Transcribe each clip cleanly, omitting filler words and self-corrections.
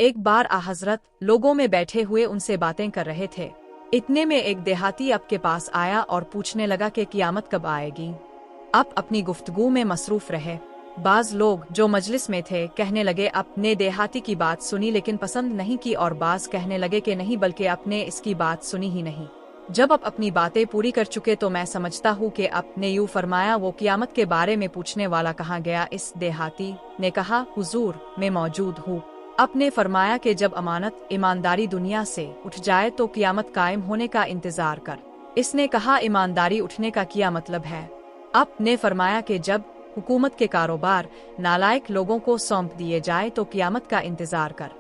एक बार हज़रत लोगों में बैठे हुए उनसे बातें कर रहे थे। इतने में एक देहाती अब के पास आया और पूछने लगा कि क़यामत कब आएगी। आप अपनी गुफ्तगू में मसरूफ रहे। बाज लोग जो मजलिस में थे कहने लगे अपने देहाती की बात सुनी लेकिन पसंद नहीं की, और बाज कहने लगे कि नहीं बल्कि अपने इसकी बात सुनी ही नहीं। जब आप अपनी बातें पूरी कर चुके तो मैं समझता हूँ कि आपने यूँ फरमाया वो क़यामत के बारे में पूछने वाला कहाँ गया। इस देहाती ने कहा हुजूर मैं मौजूद हूँ। आपने फरमाया कि जब अमानत ईमानदारी दुनिया से उठ जाए तो क़यामत कायम होने का इंतजार कर। इसने कहा ईमानदारी उठने का क्या मतलब है? आपने फरमाया कि जब हुकूमत के कारोबार नालायक लोगों को सौंप दिए जाए तो क़यामत का इंतजार कर।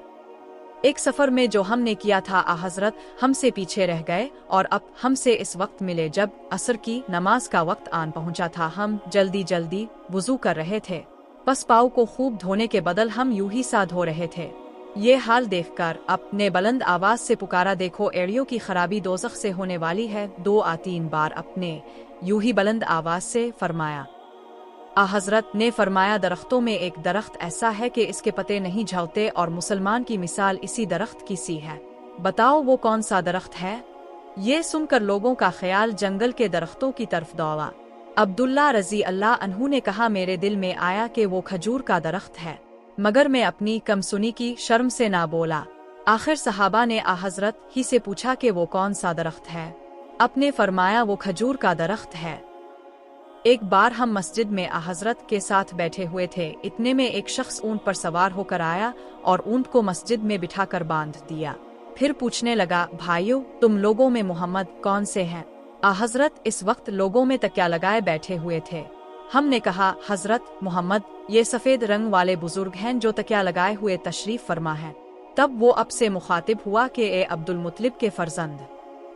एक सफर में जो हमने किया था हज़रत हमसे पीछे रह गए और अब हमसे इस वक्त मिले जब असर की नमाज का वक्त आन पहुंचा था। हम जल्दी जल्दी वुज़ू कर रहे थे, बस पाँव को खूब धोने के बदल हम यूं ही सा धो रहे थे। ये हाल देखकर अपने बुलंद आवाज से पुकारा, देखो एड़ियों की खराबी दोज़ख से होने वाली है। 2-3 बार अपने यूं ही बुलंद आवाज से फरमाया। हज़रत ने फरमाया दरख्तों में एक दरख्त ऐसा है कि इसके पत्ते नहीं झड़ते और मुसलमान की मिसाल इसी दरख्त की सी है। बताओ वो कौन सा दरख्त है? ये सुनकर लोगों का ख्याल जंगल के दरख्तों की तरफ दौड़ा। अब्दुल्ला रज़ी अल्लाह अन्हु ने कहा मेरे दिल में आया कि वो खजूर का दरख्त है, मगर मैं अपनी कमसुनी की शर्म से ना बोला। आखिर सहाबा ने हज़रत ही से पूछा कि वो कौन सा दरख्त है? अपने फरमाया वो खजूर का दरख्त है। एक बार हम मस्जिद में हज़रत के साथ बैठे हुए थे। इतने में एक शख्स ऊंट पर सवार होकर आया और ऊंट को मस्जिद में बिठाकर बांध दिया। फिर पूछने लगा, भाइयों तुम लोगों में मोहम्मद कौन से हैं? हज़रत इस वक्त लोगों में तकिया लगाए बैठे हुए थे। हमने कहा, हज़रत मोहम्मद ये सफ़ेद रंग वाले बुजुर्ग हैं जो तकिया लगाए हुए तशरीफ फरमा है। तब वो अब से मुखातिब हुआ कि ए अब्दुल मुत्तलिब के फर्जंद।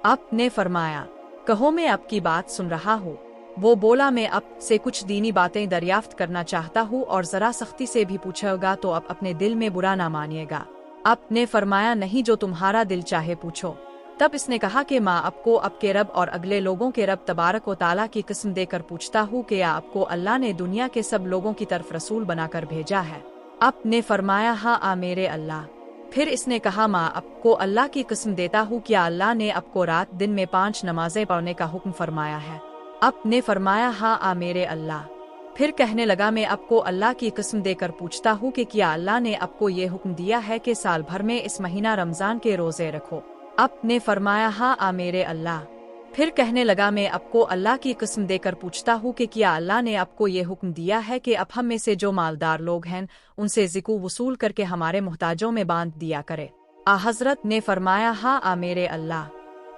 आपने फरमाया, कहो मैं आपकी बात सुन रहा हूँ। वो बोला, मैं अब से कुछ दीनी बातें दरियाफ्त करना चाहता हूँ और जरा सख्ती से भी पूछेगा तो आप अपने दिल में बुरा ना मानिएगा। आपने फरमाया, नहीं जो तुम्हारा दिल चाहे पूछो। तब इसने कहा कि माँ आपको आपके रब और अगले लोगों के रब तबारक व ताला की कसम देकर पूछता हूँ कि आपको अल्लाह ने दुनिया के सब लोगों की तरफ रसूल बनाकर भेजा है? आपने फरमाया, हाँ मेरे अल्लाह। फिर इसने कहा, माँ आपको अल्लाह की कसम देता हूँ क्या अल्लाह ने आपको रात दिन में 5 नमाजें पढ़ने का हुक्म फरमाया है? आपने फरमाया, हाँ मेरे अल्लाह। फिर कहने लगा, मैं आपको अल्लाह की कसम देकर पूछता हूँ कि क्या अल्लाह ने आपको ये हुक्म दिया है कि साल भर में इस महीना रमजान के रोजे रखो? आपने फरमाया, हाँ मेरे अल्लाह। फिर कहने लगा, मैं आपको अल्लाह की कसम देकर पूछता हूँ कि क्या अल्लाह ने आपको ये हुक्म दिया है कि अब हम में से जो मालदार लोग हैं उनसे ज़िकू वसूल करके हमारे मुहताजों में बांध दिया करे? हज़रत ने फरमाया, हाँ मेरे अल्लाह।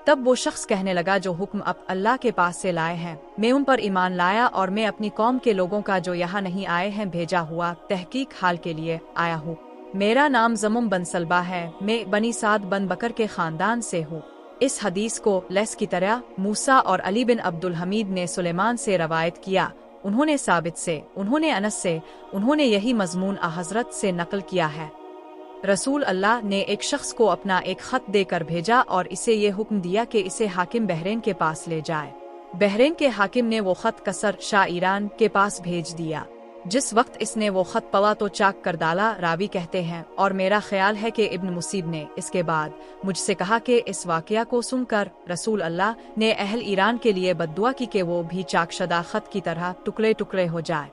तब वो शख्स कहने लगा, जो हुक्म अब अल्लाह के पास से लाए हैं मैं उन पर ईमान लाया और मैं अपनी कौम के लोगों का जो यहाँ नहीं आए हैं भेजा हुआ तहकीक हाल के लिए आया हूँ। मेरा नाम ज़मुम बन सलबा है, मैं बनी साद बन बकर के ख़ानदान से हूँ। इस हदीस को लैस की तरह मूसा और अली बिन अब्दुल हमीद ने सुलेमान से रवायत किया, उन्होंने साबित से, उन्होंने अनस से, उन्होंने यही मजमून हज़रत से नकल किया है। रसूल अल्लाह ने एक शख्स को अपना एक खत देकर भेजा और इसे ये हुक्म दिया कि इसे हाकिम बहरीन के पास ले जाए। बहरीन के हाकिम ने वो खत कसर शाह ईरान के पास भेज दिया। जिस वक्त इसने वो खत पढ़ा तो चाक कर डाला। रावी कहते हैं, और मेरा ख्याल है कि इब्न मुसीब ने इसके बाद मुझसे कहा कि इस वाकया को सुनकर रसूल अल्लाह ने अहल ईरान के लिए बद्दुआ की कि वो भी चाकशदा खत की तरह टुकड़े टुकड़े हो जाए।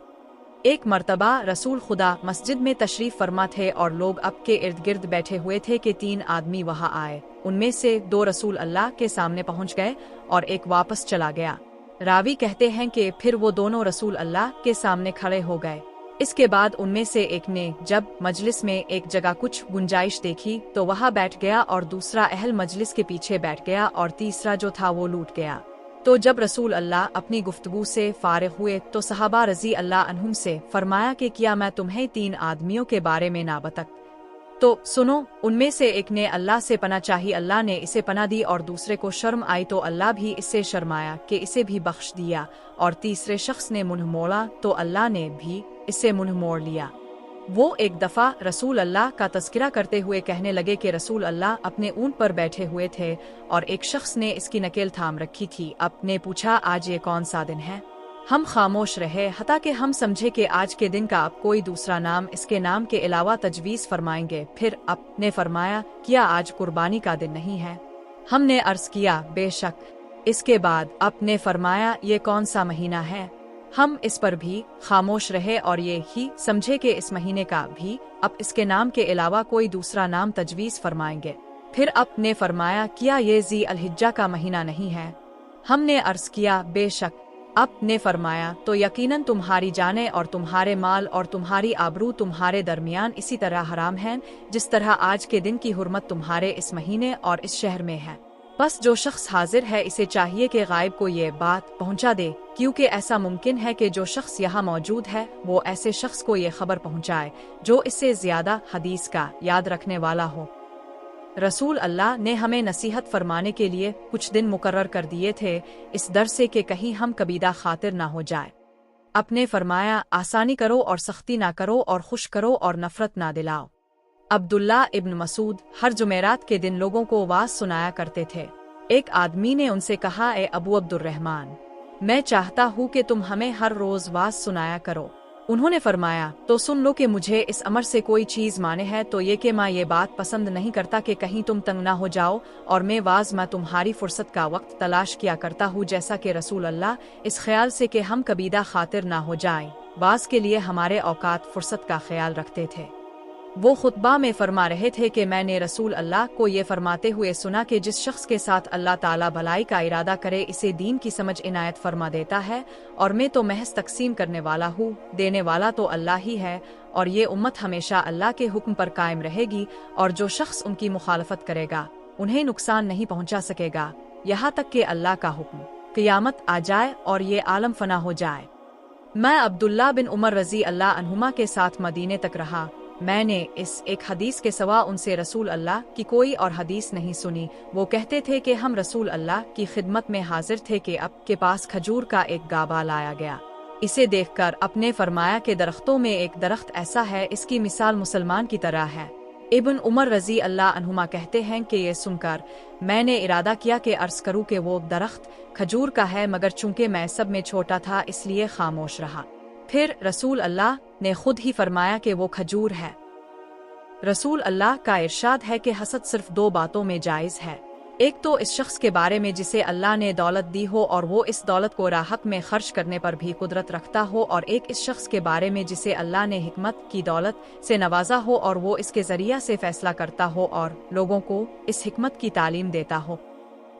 एक मर्तबा रसूल खुदा मस्जिद में तशरीफ फरमा थे और लोग अब के इर्द गिर्द बैठे हुए थे कि 3 आदमी वहां आए। उनमें से 2 रसूल अल्लाह के सामने पहुंच गए और एक वापस चला गया। रावी कहते हैं कि फिर वो दोनों रसूल अल्लाह के सामने खड़े हो गए। इसके बाद उनमें से एक ने जब मजलिस में एक जगह कुछ गुंजाइश देखी तो वहां बैठ गया और दूसरा अहल मजलिस के पीछे बैठ गया और तीसरा जो था वो लूट गया। तो जब रसूल अल्लाह अपनी गुफ्तगू से फारिग हुए तो सहाबा रज़ी अल्लाह अन्हुम से फरमाया कि क्या मैं तुम्हें 3 आदमियों के बारे में ना बता? तो सुनो। उनमें से एक ने अल्लाह से पनाह चाही, अल्लाह ने इसे पनाह दी, और दूसरे को शर्म आई तो अल्लाह भी इससे शर्माया कि इसे भी बख्श दिया, और तीसरे शख्स ने मुंह मोड़ा तो अल्लाह ने भी इससे मुंह मोड़ लिया। वो एक दफ़ा रसूल अल्लाह का तज़किरा करते हुए कहने लगे कि रसूल अल्लाह अपने ऊंट पर बैठे हुए थे और एक शख्स ने इसकी नकेल थाम रखी थी। आपने पूछा, आज ये कौन सा दिन है? हम खामोश रहे हता कि हम समझे कि आज के दिन का अब कोई दूसरा नाम इसके नाम के अलावा तजवीज़ फरमाएंगे। फिर अब ने फरमाया, क्या आज कुर्बानी का दिन नहीं है? हमने अर्ज किया, बेशक। इसके बाद अब ने फरमाया, ये कौन सा महीना है? हम इस पर भी खामोश रहे और ये ही समझे कि इस महीने का भी अब इसके नाम के अलावा कोई दूसरा नाम तजवीज़ फरमाएंगे। फिर अब ने फरमाया, क्या ये ज़ी अल-हिज्जा का महीना नहीं है? हमने अर्ज किया, बेशक। अब ने फरमाया, तो यकीनन तुम्हारी जानें और तुम्हारे माल और तुम्हारी आबरू तुम्हारे दरमियान इसी तरह हराम हैं जिस तरह आज के दिन की हुर्मत तुम्हारे इस महीने और इस शहर में है। बस जो शख्स हाजिर है इसे चाहिए कि गायब को ये बात पहुंचा दे, क्योंकि ऐसा मुमकिन है कि जो शख्स यहाँ मौजूद है वो ऐसे शख्स को ये खबर पहुंचाए जो इससे ज्यादा हदीस का याद रखने वाला हो। रसूल अल्लाह ने हमें नसीहत फरमाने के लिए कुछ दिन मुकर्रर कर दिए थे, इस डर से कि कहीं हम कबीदा खातिर ना हो जाए। अपने फरमाया, आसानी करो और सख्ती ना करो और खुश करो और नफरत ना दिलाओ। अब्दुल्ला इब्न मसूद हर जुमेरात के दिन लोगों को वाज सुनाया करते थे। एक आदमी ने उनसे कहा, ए अबू अब्दुर्रहमान, मैं चाहता हूँ कि तुम हमें हर रोज वाज सुनाया करो। उन्होंने फरमाया, तो सुन लो कि मुझे इस अमर से कोई चीज़ माने है तो ये कि मैं ये बात पसंद नहीं करता कि कहीं तुम तंग ना हो जाओ, और मैं तुम्हारी फुर्सत का वक्त तलाश किया करता हूँ, जैसा कि रसूल अल्लाह इस ख्याल से कि हम कबीदा खातिर ना हो जाएं, वाज के लिए हमारे औकात फुर्सत का ख्याल रखते थे। वो खुतबा में फरमा रहे थे कि मैंने रसूल अल्लाह को ये फरमाते हुए सुना कि जिस शख्स के साथ अल्लाह ताला भलाई का इरादा करे इसे दीन की समझ इनायत फरमा देता है, और मैं तो महज तकसीम करने वाला हूँ, देने वाला तो अल्लाह ही है, और ये उम्मत हमेशा अल्लाह के हुक्म पर कायम रहेगी, और जो शख्स उनकी मुखालफत करेगा उन्हें नुकसान नहीं पहुँचा सकेगा, यहाँ तक कि अल्लाह का हुक्म क़ियामत आ जाए और ये आलम फना हो जाए। मैं अब्दुल्ला बिन उमर रजी अल्लाह अन्हुमा के साथ मदीने तक रहा। मैंने इस एक हदीस के सवा उनसे रसूल अल्लाह की कोई और हदीस नहीं सुनी। वो कहते थे कि हम रसूल अल्लाह की खिदमत में हाजिर थे कि अब के पास खजूर का एक गाबा लाया गया। इसे देखकर अपने फरमाया कि दरख्तों में एक दरख्त ऐसा है, इसकी मिसाल मुसलमान की तरह है। इब्न उमर रजी अल्लाह अन्हुमा कहते हैं कि ये सुनकर मैंने इरादा किया कि अर्ज करूँ कि वो दरख्त खजूर का है, मगर चूंकि मैं सब में छोटा था इसलिए खामोश रहा। फिर रसूल अल्लाह ने खुद ही फरमाया कि वो खजूर है। रसूल अल्लाह का इरशाद है कि हसद सिर्फ दो बातों में जायज़ है, एक तो इस शख्स के बारे में जिसे अल्लाह ने दौलत दी हो और वो इस दौलत को राहत में खर्च करने पर भी कुदरत रखता हो, और एक इस शख्स के बारे में जिसे अल्लाह ने हिकमत की दौलत से नवाजा हो और वो इसके जरिया से फैसला करता हो और लोगों को इस हिकमत की तालीम देता हो।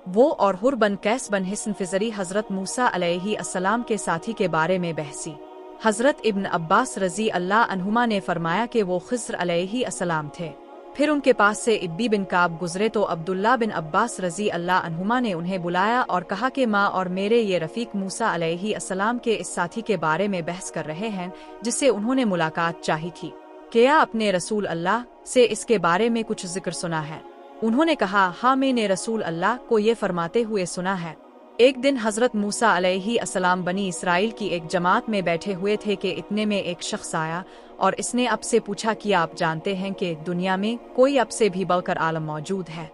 वो और हुर बन कैस बन हिस्न फिजरी हजरत मूसा अलैहि अस्सलाम के साथी के बारे में बहसी। हजरत इब्न अब्बास रजी अल्लाह अन्हुमा ने फरमाया कि वो खिज्र अलैहि अस्सलाम थे। फिर उनके पास से इब्बी बिन काब गुजरे तो अब्दुल्ला बिन अब्बास रजी अल्लाह अन्हुमा ने उन्हें बुलाया और कहा कि माँ और मेरे ये रफ़ीक मूसा अलैहि अस्सलाम के इस साथी के बारे में बहस कर रहे हैं जिससे उन्होंने मुलाकात चाही थी। क्या आपने रसूल अल्लाह से इसके बारे में कुछ जिक्र सुना है? उन्होंने कहा, हाँ, मैंने रसूल अल्लाह को ये फरमाते हुए सुना है। एक दिन हजरत मूसा अलैहि अस्सलाम बनी इसराइल की एक जमात में बैठे हुए थे कि इतने में एक शख्स आया और इसने अब से पूछा कि आप जानते हैं कि दुनिया में कोई अब से भी बढ़कर आलम मौजूद है?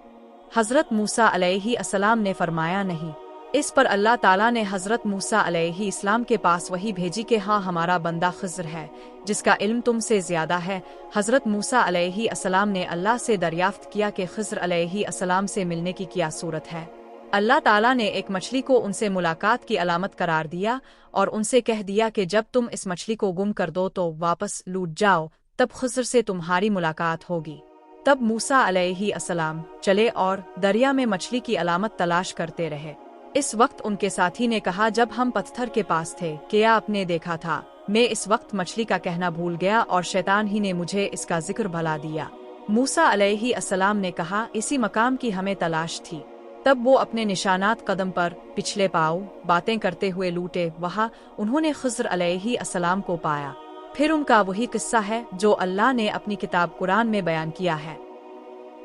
हजरत मूसा अलैहि अस्सलाम ने फरमाया, नहीं। इस पर अल्लाह ताला ने हजरत मूसा अलैहि इस्लाम के पास वही भेजी कि हाँ, हमारा बंदा खिज्र है जिसका इल्म तुमसे ज्यादा है। हजरत मूसा अलैहि अस्सलाम ने अल्लाह से दरियाफ्त किया कि खिज्र अलैहि अस्सलाम से मिलने की क्या सूरत है। अल्लाह ताला ने एक मछली को उनसे मुलाकात की अलामत करार दिया और उनसे कह दिया कि जब तुम इस मछली को गुम कर दो तो वापस लूट जाओ, तब खिज्र से तुम्हारी मुलाकात होगी। तब मूसा अलैहि अस्सलाम चले और दरिया में मछली की अलामत तलाश करते रहे। इस वक्त उनके साथी ने कहा, जब हम पत्थर के पास थे क्या आपने देखा था? मैं इस वक्त मछली का कहना भूल गया और शैतान ही ने मुझे इसका जिक्र भला दिया। मूसा अलैहि अस्सलाम ने कहा, इसी मकाम की हमें तलाश थी। तब वो अपने निशानात कदम पर पिछले पाँव बातें करते हुए लूटे। वहाँ उन्होंने खिज्र अलैहि अस्सलाम को पाया। फिर उनका वही किस्सा है जो अल्लाह ने अपनी किताब कुरान में बयान किया है।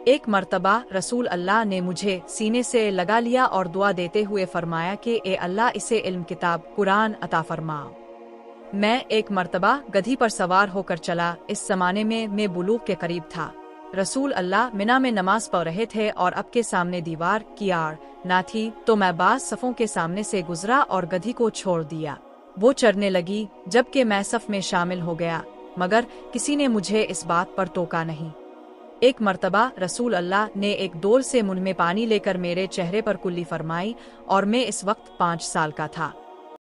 एक मर्तबा रसूल अल्लाह ने मुझे सीने से लगा लिया और दुआ देते हुए फरमाया कि ए अल्लाह, इसे इल्म किताब कुरान अता फरमाओ। मैं एक मर्तबा गधी पर सवार होकर चला। इस जमाने में मैं बुलूग के करीब था। रसूल अल्लाह मिना में नमाज पढ़ रहे थे और अब के सामने दीवार की आड़ ना थी, तो मैं बास सफ़ों के सामने से गुजरा और गधी को छोड़ दिया। वो चरने लगी जबकि मैं सफ में शामिल हो गया, मगर किसी ने मुझे इस बात पर टोका नहीं। एक मर्तबा रसूल अल्लाह ने एक डोल से मुंह में पानी लेकर मेरे चेहरे पर कुल्ली फरमाई और मैं इस वक्त 5 साल का था।